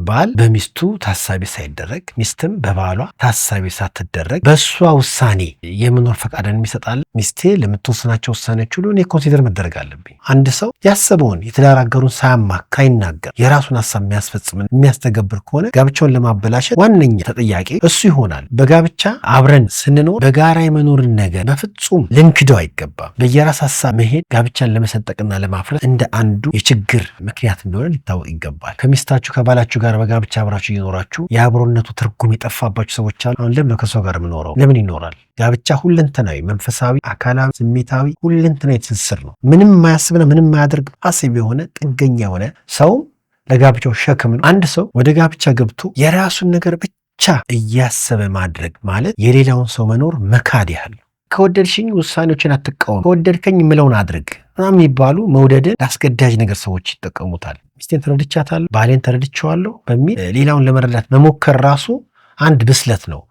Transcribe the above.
ባል በሚስቱ ታሳቢ ሳይደረግ ሚስትም በባሏ ታሳቢ ሳትደረግ በእሷ ውሳኔ የመኖር ፈቃድን የሚሰጣል። ሚስቴ ለምትወስናቸው ውሳኔዎች ሁሉ እኔ ኮንሲደር መደረግ አለብኝ። አንድ ሰው ያሰበውን የትዳር አጋሩን ሳያማክር ሳይናገር የራሱን ሀሳብ የሚያስፈጽም የሚያስተገብር ከሆነ ጋብቻውን ለማበላሸት ዋነኛ ተጠያቂ እሱ ይሆናል። በጋብቻ አብረን ስንኖር በጋራ የመኖርን ነገር በፍጹም ልንክደው አይገባም። በየራስ ሀሳብ መሄድ ጋብቻን ለመሰንጠቅና ለማፍረስ እንደ አንዱ የችግር ምክንያት እንደሆነ ሊታወቅ ይገባል። ከሚስታችሁ ከባላችሁ ጋር በጋብቻ አብራችሁ እየኖራችሁ የአብሮነቱ ትርጉም የጠፋባችሁ ሰዎች አሉ። አሁን ለምን ከሰው ጋር የምኖረው ለምን ይኖራል? ጋብቻ ሁለንተናዊ፣ መንፈሳዊ፣ አካላዊ፣ ስሜታዊ ሁለንተናዊ ትስስር ነው። ምንም የማያስብና ምንም የማያደርግ ፓሲቭ የሆነ ጥገኛ የሆነ ሰው ለጋብቻው ሸክም ነው። አንድ ሰው ወደ ጋብቻ ገብቶ የራሱን ነገር ብቻ እያሰበ ማድረግ ማለት የሌላውን ሰው መኖር መካድ ያህል። ከወደድሽኝ ውሳኔዎችን አትቃወም፣ ከወደድከኝ የምለውን አድርግ የሚባሉ መውደድን ለአስገዳጅ ነገር ሰዎች ይጠቀሙታል። ሚስቴን ተረድቻታለሁ፣ ባሌን ተረድቼዋለሁ በሚል ሌላውን ለመረዳት መሞከር ራሱ አንድ ብስለት ነው።